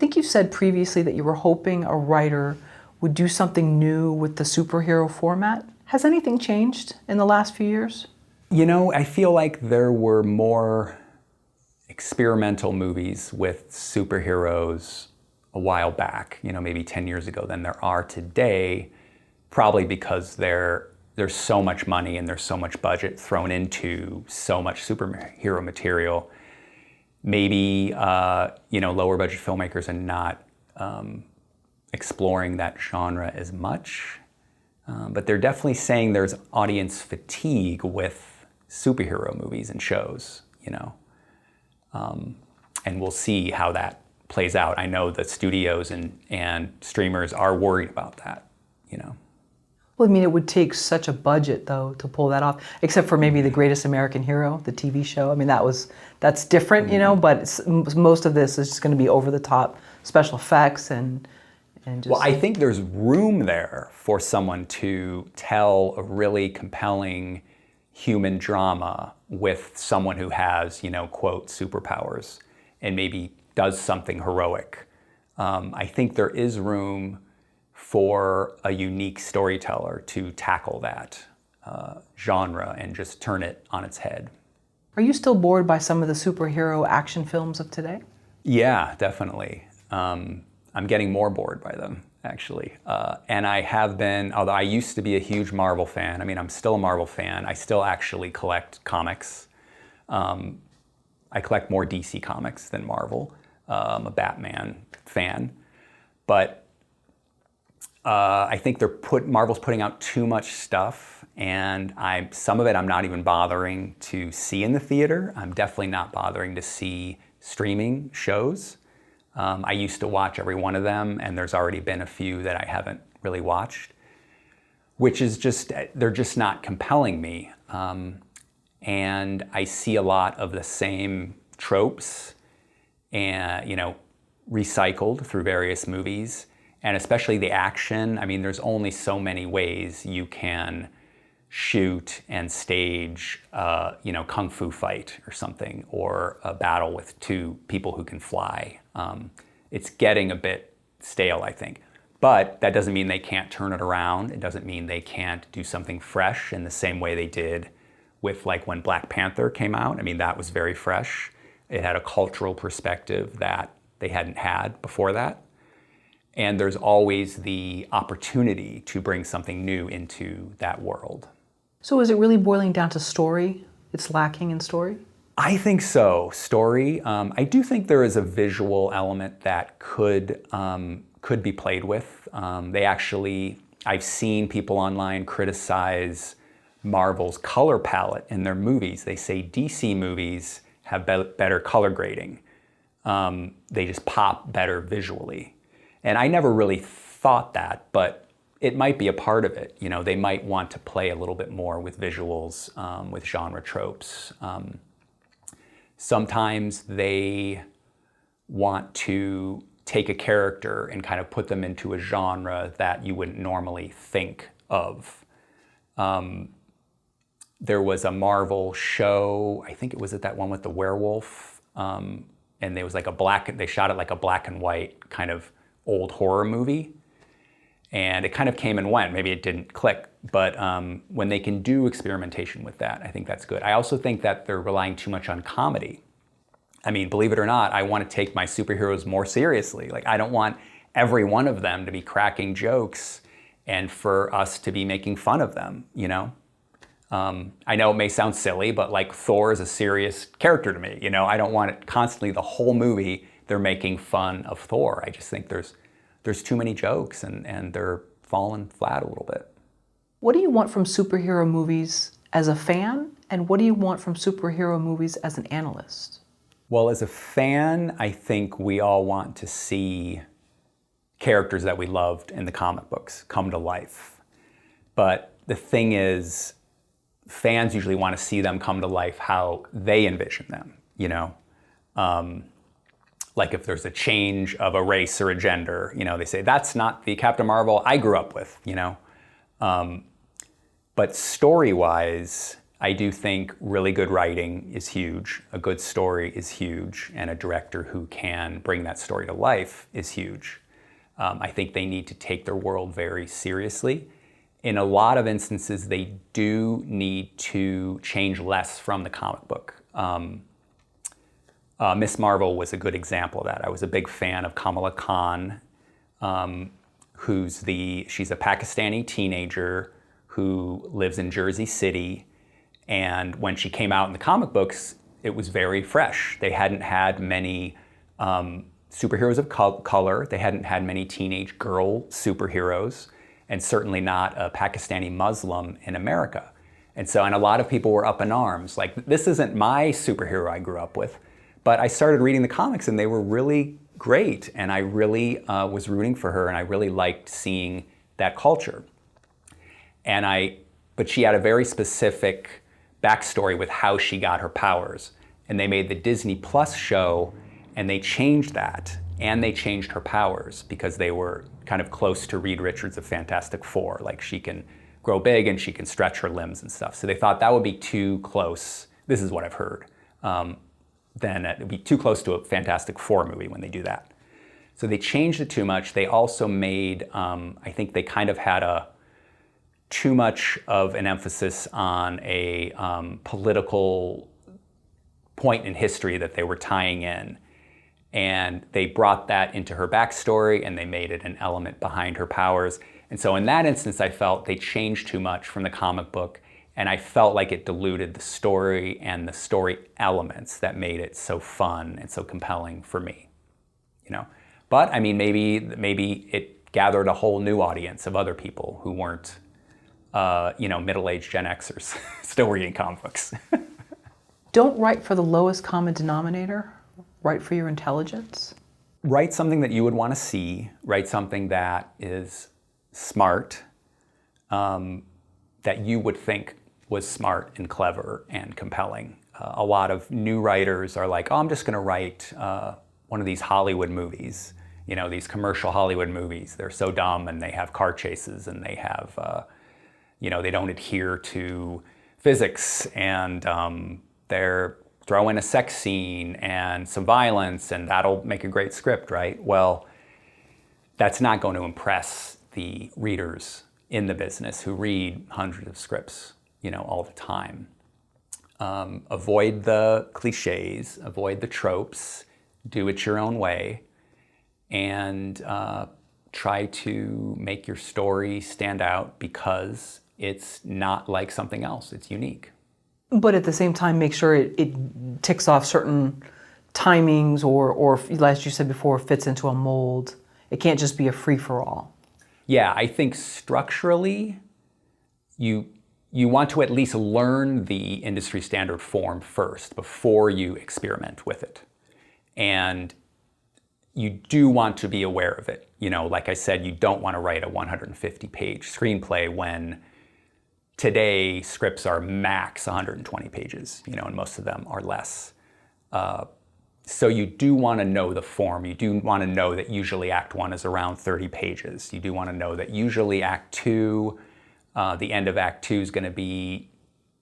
think you said previously that you were hoping a writer would do something new with the superhero format. Has anything changed in the last few years? I feel like there were more experimental movies with superheroes a while back, maybe 10 years ago, than there are today, probably because there's so much money and there's so much budget thrown into so much superhero material. Maybe, lower budget filmmakers are not exploring that genre as much, but they're definitely saying there's audience fatigue with superhero movies and shows, and we'll see how that plays out. I know that studios and streamers are worried about that, Well, it would take such a budget, though, to pull that off, except for maybe The Greatest American Hero, the TV show. That's different, but most of this is just going to be over-the-top special effects and just... Well, I think there's room there for someone to tell a really compelling human drama with someone who has, quote, superpowers and maybe does something heroic. I think there is room for a unique storyteller to tackle that genre and just turn it on its head. Are you still bored by some of the superhero action films of today? Yeah, definitely. I'm getting more bored by them, actually. And I have been, although I used to be a huge Marvel fan. I'm still a Marvel fan. I still actually collect comics. I collect more DC comics than Marvel. I'm a Batman fan. But I think Marvel's putting out too much stuff, and some of it I'm not even bothering to see in the theater. I'm definitely not bothering to see streaming shows. I used to watch every one of them, and there's already been a few that I haven't really watched, which is they're just not compelling me. And I see a lot of the same tropes and, recycled through various movies. And especially the action. There's only so many ways you can shoot and stage, kung fu fight or something, or a battle with two people who can fly. It's getting a bit stale, I think. But that doesn't mean they can't turn it around. It doesn't mean they can't do something fresh in the same way they did with when Black Panther came out. That was very fresh. It had a cultural perspective that they hadn't had before that. And there's always the opportunity to bring something new into that world. So is it really boiling down to story? It's lacking in story? I think so. Story. I do think there is a visual element that could be played with. I've seen people online criticize Marvel's color palette in their movies. They say DC movies have better color grading. They just pop better visually. And I never really thought that, but it might be a part of it. They might want to play a little bit more with visuals, with genre tropes. Sometimes they want to take a character and kind of put them into a genre that you wouldn't normally think of. There was a Marvel show, I think it was that one with the werewolf, and there was they shot it like a black and white kind of old horror movie, and it kind of came and went. Maybe it didn't click, but when they can do experimentation with that, I think that's good. I also think that they're relying too much on comedy. Believe it or not, I want to take my superheroes more seriously. I don't want every one of them to be cracking jokes and for us to be making fun of them, I know it may sound silly, but Thor is a serious character to me, I don't want it constantly, the whole movie, they're making fun of Thor. I just think there's too many jokes and they're falling flat a little bit. What do you want from superhero movies as a fan, and what do you want from superhero movies as an analyst? Well, as a fan, I think we all want to see characters that we loved in the comic books come to life. But the thing is, fans usually want to see them come to life how they envision them, if there's a change of a race or a gender, they say, that's not the Captain Marvel I grew up with, But story-wise, I do think really good writing is huge, a good story is huge, and a director who can bring that story to life is huge. I think they need to take their world very seriously. In a lot of instances, they do need to change less from the comic book. Miss Marvel was a good example of that. I was a big fan of Kamala Khan, she's a Pakistani teenager who lives in Jersey City. And when she came out in the comic books, it was very fresh. They hadn't had many superheroes of color. They hadn't had many teenage girl superheroes, and certainly not a Pakistani Muslim in America. And a lot of people were up in arms. Like, this isn't my superhero I grew up with. But I started reading the comics and they were really great. And I really was rooting for her, and I really liked seeing that culture. But she had a very specific backstory with how she got her powers. And they made the Disney Plus show, and they changed that. And they changed her powers because they were kind of close to Reed Richards of Fantastic Four. Like, she can grow big and she can stretch her limbs and stuff. So they thought that would be too close. This is what I've heard. Then it would be too close to a Fantastic Four movie when they do that. So they changed it too much. They also made, I think they kind of had too much of an emphasis on a political point in history that they were tying in. And they brought that into her backstory, and they made it an element behind her powers. And so in that instance, I felt they changed too much from the comic book, and I felt like it diluted the story and the story elements that made it so fun and so compelling for me, But I mean, maybe it gathered a whole new audience of other people who weren't, middle-aged Gen Xers still reading comic books. Don't write for the lowest common denominator. Write for your intelligence. Write something that you would want to see. Write something that is smart, that you would think was smart and clever and compelling. A lot of new writers are like, oh, I'm just going to write one of these Hollywood movies, these commercial Hollywood movies. They're so dumb, and they have car chases, and they have, they don't adhere to physics, and they're throw in a sex scene and some violence, and that'll make a great script, right? Well, that's not going to impress the readers in the business who read hundreds of scripts, all the time. Avoid the cliches, avoid the tropes, do it your own way, and try to make your story stand out because it's not like something else, it's unique. But at the same time, make sure it ticks off certain timings or, as you said before, fits into a mold. It can't just be a free-for-all. Yeah, I think structurally, you want to at least learn the industry standard form first before you experiment with it. And you do want to be aware of it. Like I said, you don't want to write a 150-page screenplay when today, scripts are max 120 pages, and most of them are less. So you do want to know the form. You do want to know that usually Act 1 is around 30 pages. You do want to know that usually Act 2, the end of Act 2 is going to be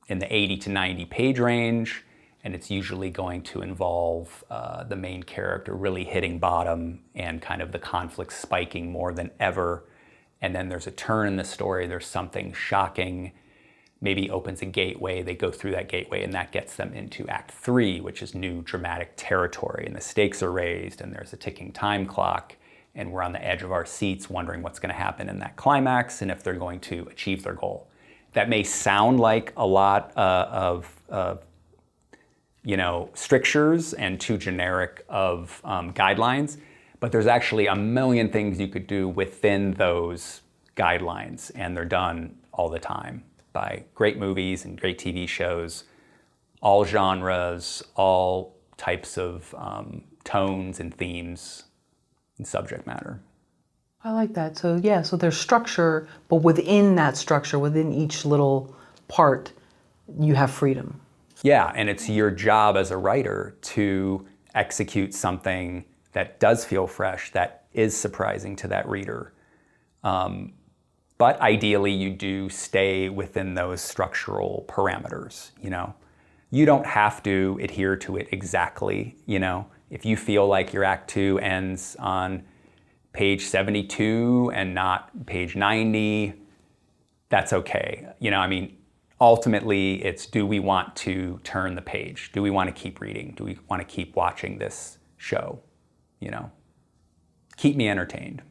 in the 80 to 90 page range, and it's usually going to involve the main character really hitting bottom and kind of the conflict spiking more than ever. And then there's a turn in the story, there's something shocking, maybe opens a gateway, they go through that gateway, and that gets them into Act 3, which is new dramatic territory, and the stakes are raised, and there's a ticking time clock, and we're on the edge of our seats wondering what's going to happen in that climax and if they're going to achieve their goal. That may sound like a lot of strictures and too generic of guidelines, but there's actually a million things you could do within those guidelines, and they're done all the time by great movies and great TV shows, all genres, all types of tones and themes and subject matter. I like that. So there's structure, but within that structure, within each little part, you have freedom. Yeah, and it's your job as a writer to execute something that does feel fresh, that is surprising to that reader. But but ideally you do stay within those structural parameters, you know. You don't have to adhere to it exactly, you know. If you feel like your act 2 ends on page 72 and not page 90, that's okay. You know, I mean, ultimately it's, do we want to turn the page? Do we want to keep reading? Do we want to keep watching this show? You know, keep me entertained.